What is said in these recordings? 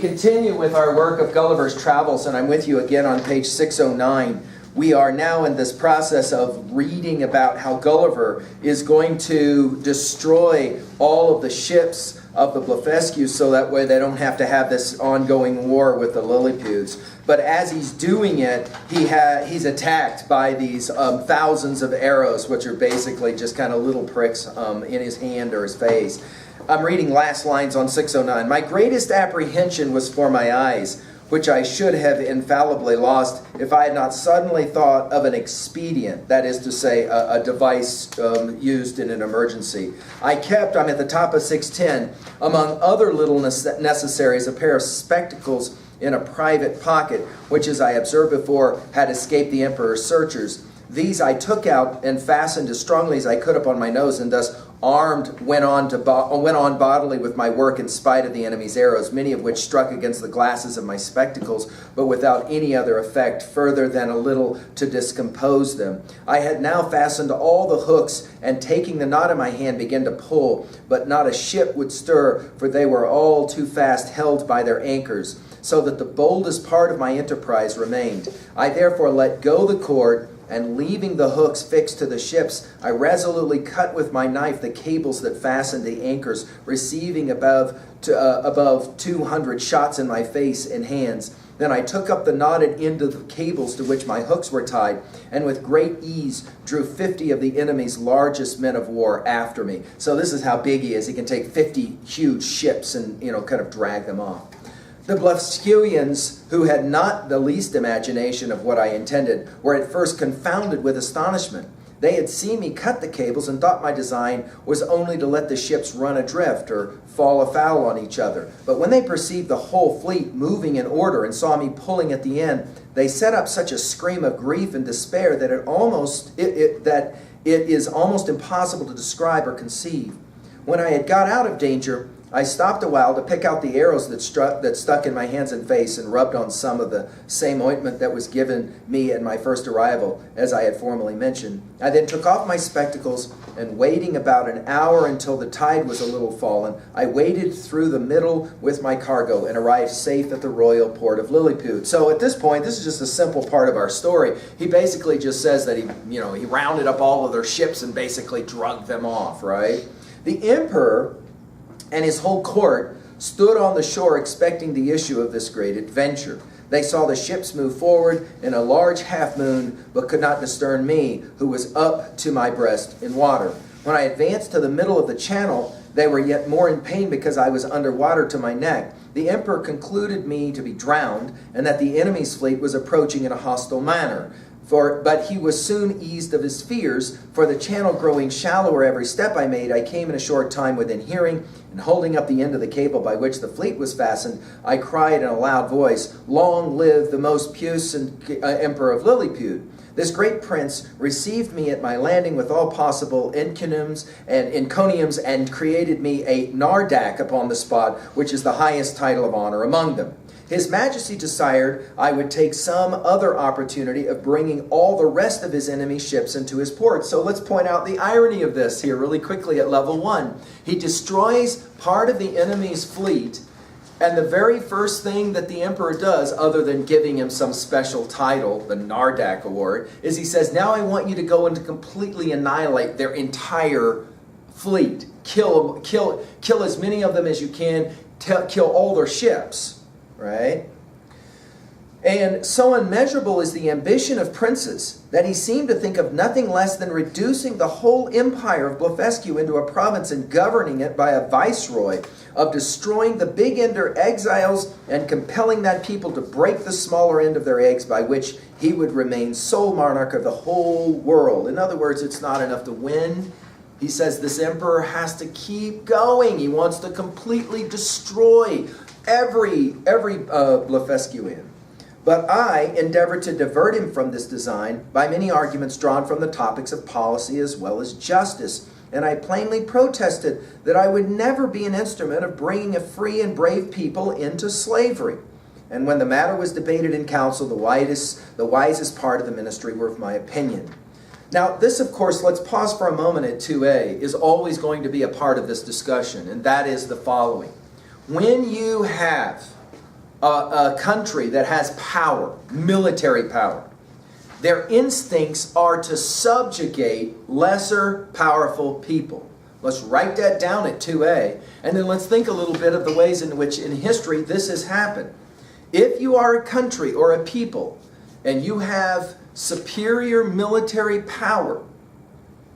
continue with our work of Gulliver's Travels, and I'm with you again on page 609. We are now in this process of reading about how Gulliver is going to destroy all of the ships of the Blefuscu so that way they don't have to have this ongoing war with the Lilliputes. But as he's doing it, he's attacked by these thousands of arrows, which are basically just kind of little pricks in his hand or his face. I'm reading last lines on 609. My greatest apprehension was for my eyes, which I should have infallibly lost if I had not suddenly thought of an expedient, that is to say, a device used in an emergency. I'm at the top of 610, among other little necessaries, a pair of spectacles in a private pocket, which, as I observed before, had escaped the emperor's searchers. These I took out and fastened as strongly as I could upon my nose, and thus armed went on bodily with my work in spite of the enemy's arrows, many of which struck against the glasses of my spectacles, but without any other effect further than a little to discompose them. I had now fastened all the hooks, and taking the knot in my hand began to pull, but not a ship would stir, for they were all too fast held by their anchors, so that the boldest part of my enterprise remained. I therefore let go the cord, and leaving the hooks fixed to the ships, I resolutely cut with my knife the cables that fastened the anchors, receiving above 200 shots in my face and hands. Then I took up the knotted end of the cables to which my hooks were tied, and with great ease drew 50 of the enemy's largest men of war after me. So this is how big he is. He can take 50 huge ships and kind of drag them off. The Blefuscuians, who had not the least imagination of what I intended, were at first confounded with astonishment. They had seen me cut the cables and thought my design was only to let the ships run adrift or fall afoul on each other. But when they perceived the whole fleet moving in order and saw me pulling at the end, they set up such a scream of grief and despair that it is almost impossible to describe or conceive. When I had got out of danger, I stopped a while to pick out the arrows that stuck in my hands and face, and rubbed on some of the same ointment that was given me at my first arrival, as I had formerly mentioned. I then took off my spectacles, and waiting about an hour until the tide was a little fallen, I waded through the middle with my cargo and arrived safe at the royal port of Lilliput. So at this point, this is just a simple part of our story. He basically just says that he rounded up all of their ships and basically drugged them off, right? The emperor and his whole court stood on the shore expecting the issue of this great adventure. They saw the ships move forward in a large half-moon, but could not discern me, who was up to my breast in water. When I advanced to the middle of the channel, they were yet more in pain because I was under water to my neck. The emperor concluded me to be drowned, and that the enemy's fleet was approaching in a hostile manner. But he was soon eased of his fears, for the channel growing shallower every step I made, I came in a short time within hearing, and holding up the end of the cable by which the fleet was fastened, I cried in a loud voice, "Long live the most puissant Emperor of Lilliput!" This great prince received me at my landing with all possible encomiums and created me a nardac upon the spot, which is the highest title of honor among them. His Majesty desired I would take some other opportunity of bringing all the rest of his enemy ships into his port. So let's point out the irony of this here really quickly at level 1. He destroys part of the enemy's fleet, and the very first thing that the emperor does, other than giving him some special title, the Nardac Award, is he says, now I want you to go and to completely annihilate their entire fleet. Kill as many of them as you can, kill all their ships. Right? And so unmeasurable is the ambition of princes that he seemed to think of nothing less than reducing the whole empire of Blefuscu into a province and governing it by a viceroy, of destroying the big ender exiles and compelling that people to break the smaller end of their eggs, by which he would remain sole monarch of the whole world. In other words, it's not enough to win. He says this emperor has to keep going. He wants to completely destroy every Blefuscuian. But I endeavored to divert him from this design by many arguments drawn from the topics of policy as well as justice, and I plainly protested that I would never be an instrument of bringing a free and brave people into slavery. And when the matter was debated in council, the wisest part of the ministry were of my opinion. Now, this, of course, let's pause for a moment at 2a, is always going to be a part of this discussion, and that is the following. When you have a country that has power, military power, their instincts are to subjugate lesser powerful people. Let's write that down at 2a, and then let's think a little bit of the ways in which in history this has happened. If you are a country or a people and you have superior military power,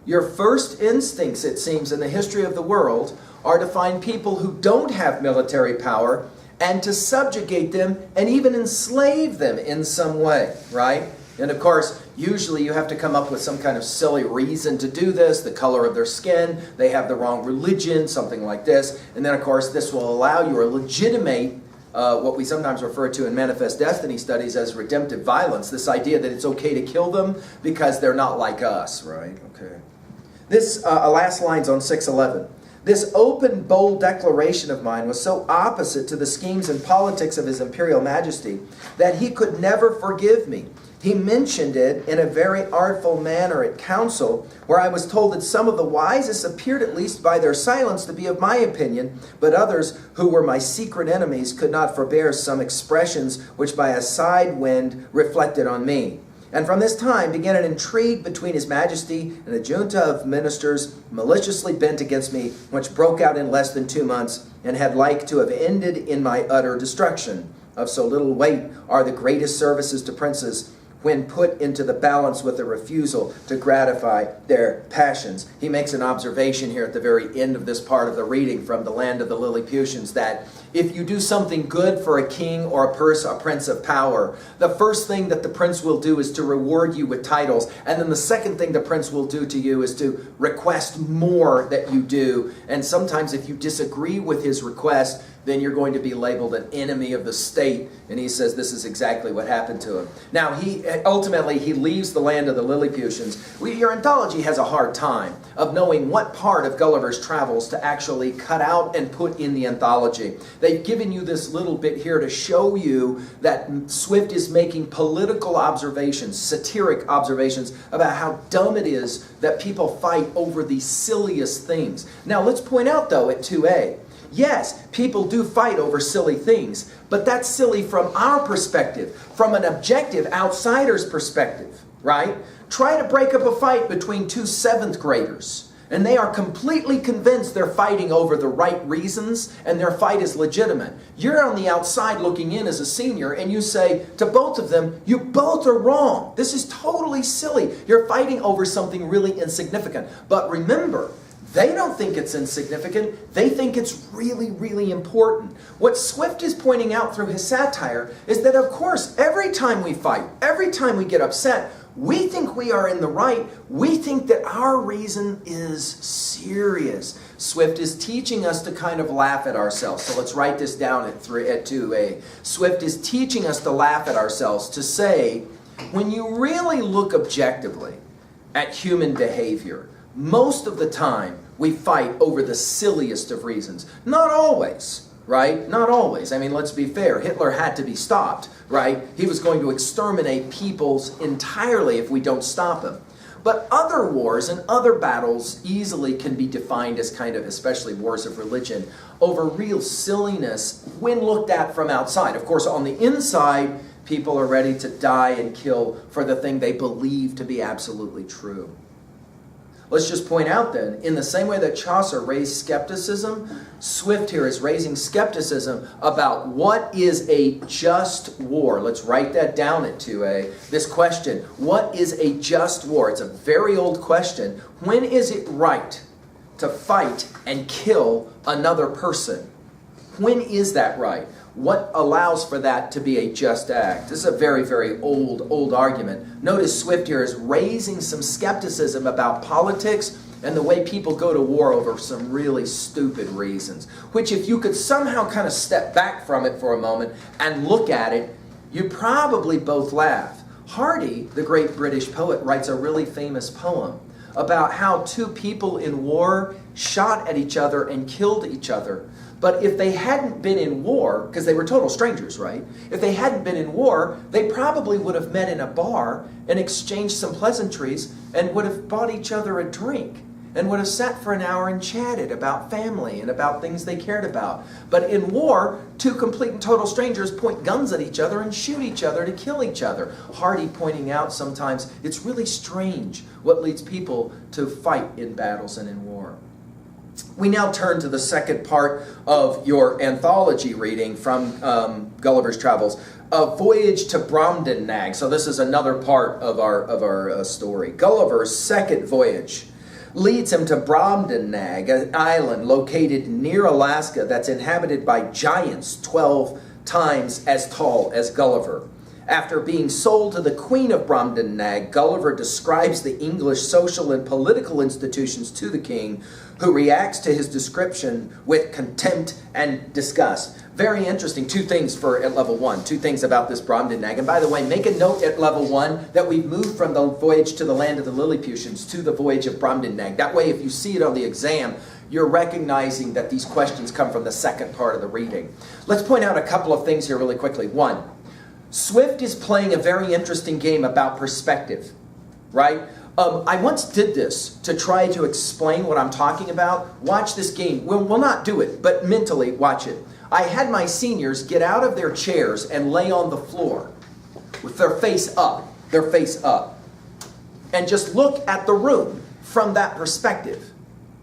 your first instincts, it seems, in the history of the world are to find people who don't have military power and to subjugate them and even enslave them in some way, right? And of course, usually you have to come up with some kind of silly reason to do this, the color of their skin, they have the wrong religion, something like this. And then of course, this will allow you or legitimate what we sometimes refer to in Manifest Destiny studies as redemptive violence, this idea that it's okay to kill them because they're not like us, right? Okay. This last line's on 6:11. This open, bold declaration of mine was so opposite to the schemes and politics of His Imperial Majesty that he could never forgive me. He mentioned it in a very artful manner at council, where I was told that some of the wisest appeared, at least by their silence, to be of my opinion, but others, who were my secret enemies, could not forbear some expressions which by a side wind reflected on me. And from this time began an intrigue between His Majesty and a junta of ministers maliciously bent against me, which broke out in less than 2 months, and had like to have ended in my utter destruction. Of so little weight are the greatest services to princes, when put into the balance with the refusal to gratify their passions. He makes an observation here at the very end of this part of the reading from the land of the Lilliputians, that if you do something good for a king or a prince of power, the first thing that the prince will do is to reward you with titles, and then the second thing the prince will do to you is to request more that you do. And sometimes if you disagree with his request, then you're going to be labeled an enemy of the state. And he says this is exactly what happened to him. Now, he ultimately leaves the land of the Lilliputians. Your anthology has a hard time of knowing what part of Gulliver's travels to actually cut out and put in the anthology. They've given you this little bit here to show you that Swift is making political observations, satiric observations about how dumb it is that people fight over the silliest things. Now, let's point out, though, at 2a, yes, people do fight over silly things, but that's silly from our perspective, from an objective outsider's perspective, right? Try to break up a fight between two 7th graders, and they are completely convinced they're fighting over the right reasons, and their fight is legitimate. You're on the outside looking in as a senior, and you say to both of them, you both are wrong. This is totally silly. You're fighting over something really insignificant. But remember, they don't think it's insignificant. They think it's really, really important. What Swift is pointing out through his satire is that, of course, every time we fight, every time we get upset, we think we are in the right. We think that our reason is serious. Swift is teaching us to kind of laugh at ourselves. So let's write this down at 2a. Swift is teaching us to laugh at ourselves, to say, when you really look objectively at human behavior, most of the time, we fight over the silliest of reasons. Not always, right? Not always. I mean, let's be fair. Hitler had to be stopped, right? He was going to exterminate peoples entirely if we don't stop him. But other wars and other battles easily can be defined as kind of, especially wars of religion, over real silliness when looked at from outside. Of course, on the inside, people are ready to die and kill for the thing they believe to be absolutely true. Let's just point out then, in the same way that Chaucer raised skepticism, Swift here is raising skepticism about what is a just war. Let's write that down at 2a. This question, what is a just war? It's a very old question. When is it right to fight and kill another person? When is that right? What allows for that to be a just act? This is a very, very old argument. Notice Swift here is raising some skepticism about politics and the way people go to war over some really stupid reasons, which if you could somehow kind of step back from it for a moment and look at it, you'd probably both laugh. Hardy, the great British poet, writes a really famous poem about how two people in war shot at each other and killed each other. But if they hadn't been in war, because they were total strangers, right? If they hadn't been in war, they probably would have met in a bar and exchanged some pleasantries and would have bought each other a drink. and would have sat for an hour and chatted about family and about things they cared about. But in war, two complete and total strangers point guns at each other and shoot each other to kill each other. Hardy pointing out sometimes it's really strange what leads people to fight in battles and in war. We now turn to the second part of your anthology reading from Gulliver's Travels, A Voyage to Brobdingnag. So this is another part of our story. Gulliver's second voyage leads him to Brobdingnag, an island located near Alaska that's inhabited by giants 12 times as tall as Gulliver. After being sold to the Queen of Brobdingnag, Gulliver describes the English social and political institutions to the king, who reacts to his description with contempt and disgust. Very interesting. Two things at level 1. Two things about this Brobdingnag. And by the way, make a note at level 1 that we've moved from the voyage to the land of the Lilliputians to the voyage of Brobdingnag. That way, if you see it on the exam, you're recognizing that these questions come from the second part of the reading. Let's point out a couple of things here really quickly. 1, Swift is playing a very interesting game about perspective, right? I once did this to try to explain what I'm talking about. Watch this game. We'll not do it, but mentally watch it. I had my seniors get out of their chairs and lay on the floor with their face up, and just look at the room from that perspective,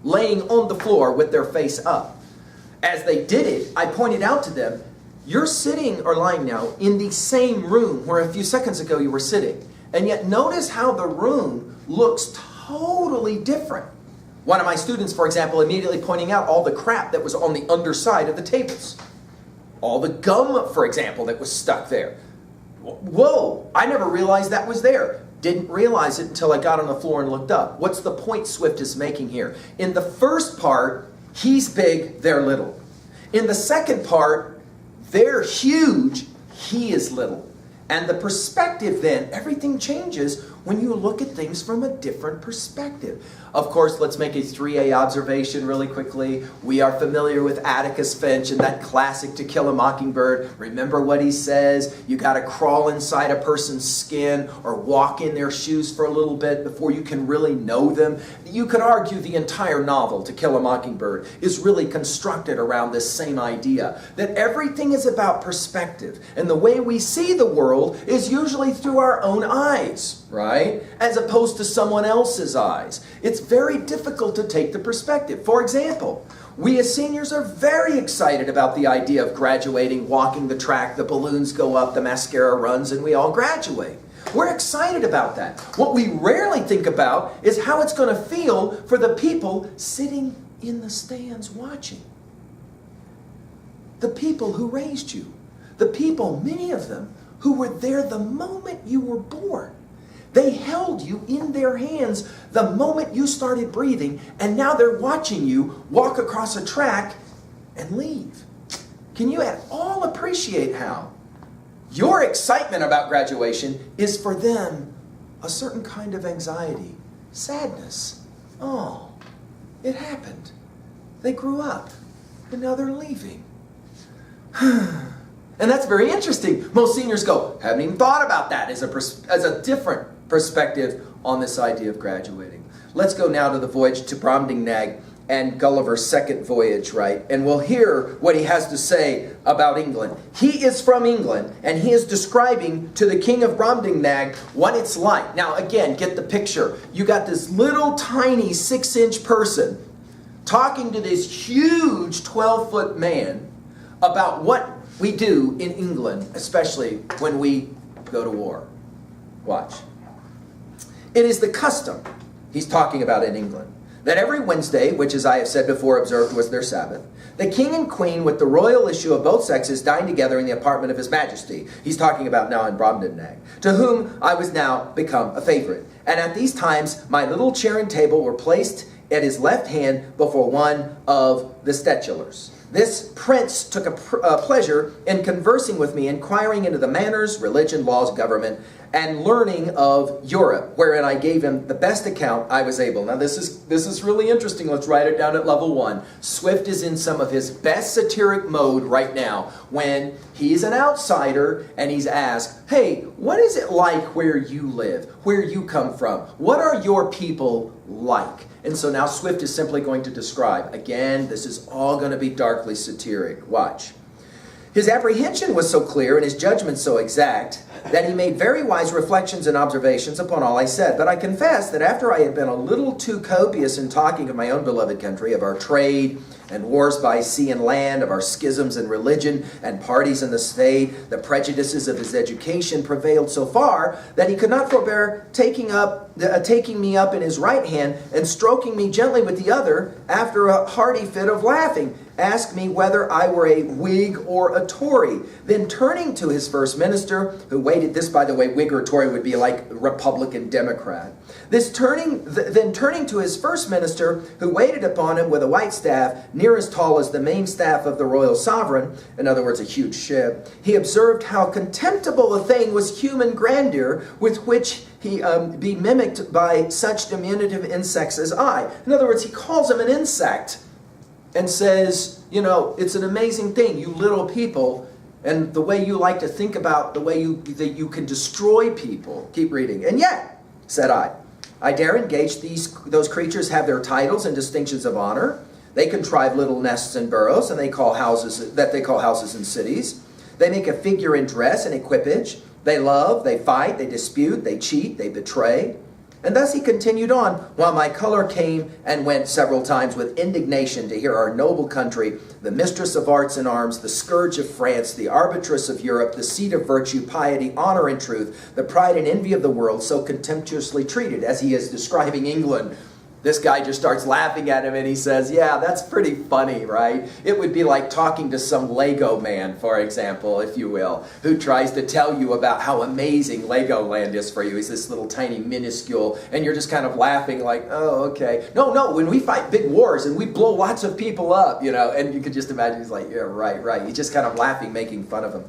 laying on the floor with their face up. As they did it, I pointed out to them, you're sitting or lying now in the same room where a few seconds ago you were sitting. And yet notice how the room looks totally different. One of my students, for example, immediately pointing out all the crap that was on the underside of the tables. All the gum, for example, that was stuck there. Whoa, I never realized that was there. Didn't realize it until I got on the floor and looked up. What's the point Swift is making here? In the first part, he's big, they're little. In the second part, they're huge, he is little. And the perspective then, everything changes when you look at things from a different perspective. Of course, let's make a 3A observation really quickly. We are familiar with Atticus Finch and that classic To Kill a Mockingbird. Remember what he says? You got to crawl inside a person's skin or walk in their shoes for a little bit before you can really know them. You could argue the entire novel, To Kill a Mockingbird, is really constructed around this same idea, that everything is about perspective. And the way we see the world is usually through our own eyes, right? As opposed to someone else's eyes. It's very difficult to take the perspective. For example, we as seniors are very excited about the idea of graduating, walking the track, the balloons go up, the mascara runs, and we all graduate. We're excited about that. What we rarely think about is how it's going to feel for the people sitting in the stands watching. The people who raised you. The people, many of them, who were there the moment you were born. They held you in their hands the moment you started breathing, and now they're watching you walk across a track and leave. Can you at all appreciate how your excitement about graduation is for them a certain kind of anxiety, sadness? Oh, it happened. They grew up, and now they're leaving. And that's very interesting. Most seniors go, haven't even thought about that as a different perspective on this idea of graduating. Let's go now to the voyage to Brobdingnag and Gulliver's second voyage, right? And we'll hear what he has to say about England. He is from England, and he is describing to the king of Brobdingnag what it's like. Now, again, get the picture. You got this little tiny 6-inch person talking to this huge 12-foot man about what we do in England, especially when we go to war. Watch. It is the custom, he's talking about in England, that every Wednesday, which as I have said before observed was their Sabbath, the king and queen with the royal issue of both sexes dine together in the apartment of his majesty. He's talking about now in Brobdingnag, to whom I was now become a favorite. And at these times my little chair and table were placed at his left hand before one of the statulars. This prince took a pleasure in conversing with me, inquiring into the manners, religion, laws, government, and learning of Europe, wherein I gave him the best account I was able. Now this is really interesting. Let's write it down at level 1. Swift is in some of his best satiric mode right now when he's an outsider and he's asked, hey, what is it like where you live, where you come from? What are your people like. And so now Swift is simply going to describe. Again, this is all going to be darkly satiric. Watch. His apprehension was so clear and his judgment so exact that he made very wise reflections and observations upon all I said. But I confess that after I had been a little too copious in talking of my own beloved country, of our trade and wars by sea and land, of our schisms in religion and parties in the state, the prejudices of his education prevailed so far that he could not forbear taking me up in his right hand and stroking me gently with the other, after a hearty fit of laughing, asked me whether I were a Whig or a Tory. Then turning to his first minister, who waited, this by the way, Whig or Tory would be like Republican Democrat. Then turning to his first minister, who waited upon him with a white staff, near as tall as the main staff of the royal sovereign, in other words, a huge ship, he observed how contemptible a thing was human grandeur, with which he be mimicked by such diminutive insects as I. In other words, he calls him an insect and says, you know, it's an amazing thing, you little people, and the way you like to think about the way that you can destroy people. Keep reading. And yet, said I dare engage those creatures have their titles and distinctions of honor. They contrive little nests and burrows, and they call houses in cities. They make a figure in dress and equipage. They love, they fight, they dispute, they cheat, they betray. And thus he continued on, while my color came and went several times with indignation to hear our noble country, the mistress of arts and arms, the scourge of France, the arbitress of Europe, the seat of virtue, piety, honor, and truth, the pride and envy of the world, so contemptuously treated. As he is describing England, this guy just starts laughing at him and he says, yeah, that's pretty funny, right? It would be like talking to some Lego man, for example, if you will, who tries to tell you about how amazing Legoland is for you. He's this little tiny minuscule, and you're just kind of laughing like, oh, okay. No, when we fight big wars and we blow lots of people up, you know, and you could just imagine he's like, yeah, right. He's just kind of laughing, making fun of him.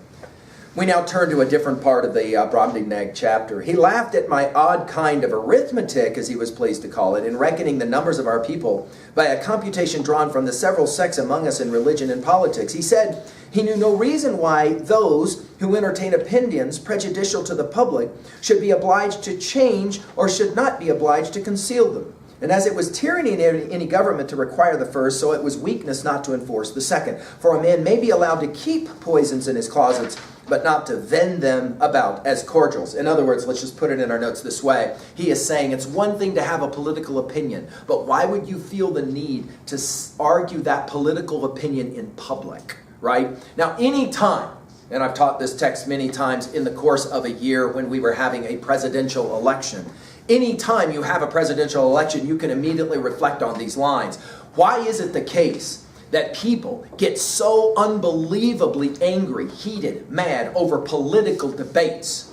We now turn to a different part of the Brobdingnag chapter. He laughed at my odd kind of arithmetic, as he was pleased to call it, in reckoning the numbers of our people by a computation drawn from the several sects among us in religion and politics. He said he knew no reason why those who entertain opinions prejudicial to the public should be obliged to change or should not be obliged to conceal them. And as it was tyranny in any government to require the first, so it was weakness not to enforce the second. For a man may be allowed to keep poisons in his closets, but not to vend them about as cordials. In other words, let's just put it in our notes this way. He is saying it's one thing to have a political opinion, but why would you feel the need to argue that political opinion in public, right? Now, any time, and I've taught this text many times in the course of a year when we were having a presidential election, anytime you have a presidential election, you can immediately reflect on these lines. Why is it the case that people get so unbelievably angry, heated, mad over political debates?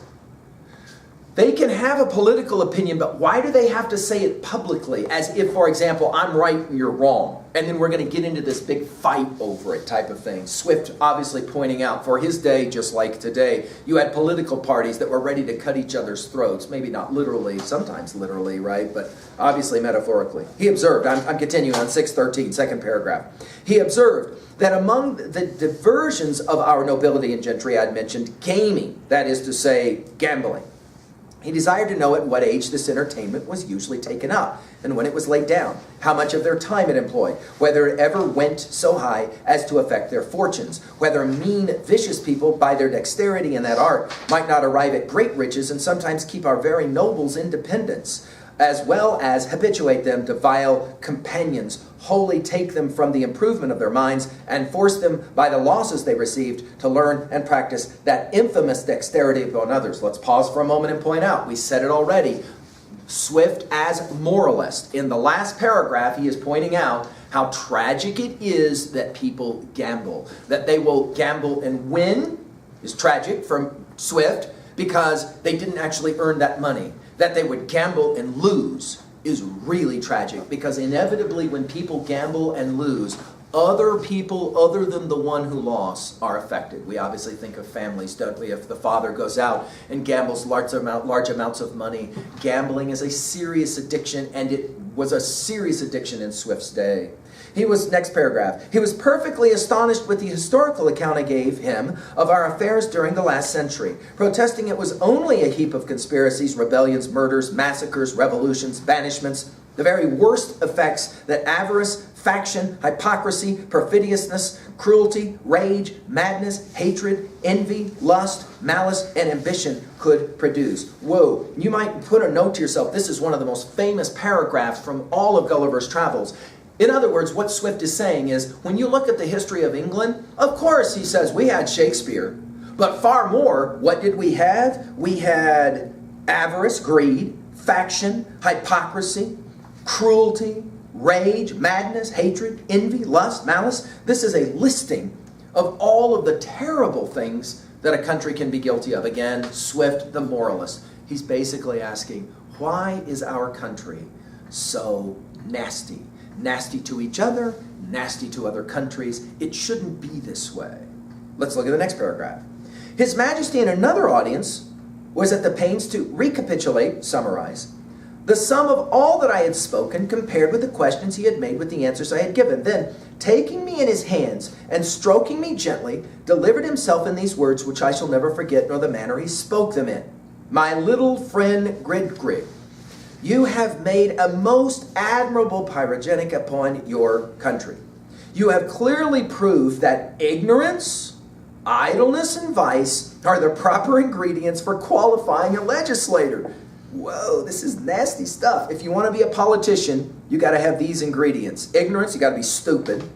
They can have a political opinion, but why do they have to say it publicly? As if, for example, I'm right and you're wrong. And then we're going to get into this big fight over it type of thing. Swift obviously pointing out, for his day, just like today, you had political parties that were ready to cut each other's throats. Maybe not literally, sometimes literally, right? But obviously metaphorically. He observed, I'm continuing on 6:13, second paragraph. He observed that among the diversions of our nobility and gentry, I'd mentioned gaming, that is to say, gambling. He desired to know at what age this entertainment was usually taken up, and when it was laid down, how much of their time it employed, whether it ever went so high as to affect their fortunes, whether mean, vicious people, by their dexterity in that art, might not arrive at great riches and sometimes keep our very nobles in dependence, as well as habituate them to vile companions, wholly take them from the improvement of their minds, and force them by the losses they received to learn and practice that infamous dexterity upon others. Let's pause for a moment and point out, we said it already, Swift as moralist. In the last paragraph, he is pointing out how tragic it is that people gamble. That they will gamble and win is tragic from Swift because they didn't actually earn that money. That they would gamble and lose is really tragic, because inevitably when people gamble and lose, other people other than the one who lost are affected. We obviously think of families, don't we? If the father goes out and gambles large amounts of money, gambling is a serious addiction, and it was a serious addiction in Swift's day. Next paragraph, he was perfectly astonished with the historical account I gave him of our affairs during the last century, protesting it was only a heap of conspiracies, rebellions, murders, massacres, revolutions, banishments, The very worst effects that avarice, faction, hypocrisy, perfidiousness, cruelty, rage, madness, hatred, envy, lust, malice, and ambition could produce. Whoa, you might put a note to yourself, this is one of the most famous paragraphs from all of Gulliver's travels. In other words, what Swift is saying is, when you look at the history of England, of course, he says, we had Shakespeare. But far more, what did we have? We had avarice, greed, faction, hypocrisy, cruelty, rage, madness, hatred, envy, lust, malice. This is a listing of all of the terrible things that a country can be guilty of. Again, Swift, the moralist. He's basically asking, why is our country so nasty? Nasty to each other, nasty to other countries. It shouldn't be this way. Let's look at the next paragraph. His Majesty and another audience was at the pains to recapitulate, summarize, the sum of all that I had spoken compared with the questions he had made with the answers I had given. Then, taking me in his hands and stroking me gently, delivered himself in these words which I shall never forget, nor the manner he spoke them in. My little friend Gridgrig, you have made a most admirable pyrogenic upon your country. You have clearly proved that ignorance, idleness, and vice are the proper ingredients for qualifying a legislator. Whoa, this is nasty stuff. If you want to be a politician, you got to have these ingredients. Ignorance, you got to be stupid.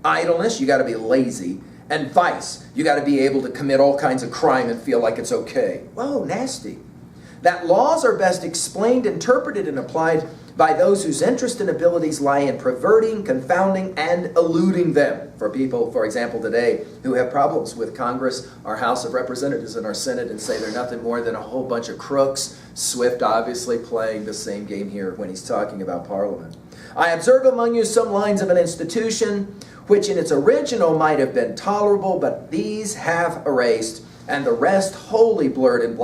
Idleness, you got to be lazy. And vice, you got to be able to commit all kinds of crime and feel like it's okay. Whoa, nasty. That laws are best explained, interpreted, and applied by those whose interest and abilities lie in perverting, confounding, and eluding them. For people, for example, today, who have problems with Congress, our House of Representatives, and our Senate, and say they're nothing more than a whole bunch of crooks. Swift obviously playing the same game here when he's talking about Parliament. I observe among you some lines of an institution, which in its original might have been tolerable, but these have erased, and the rest wholly blurred and blotted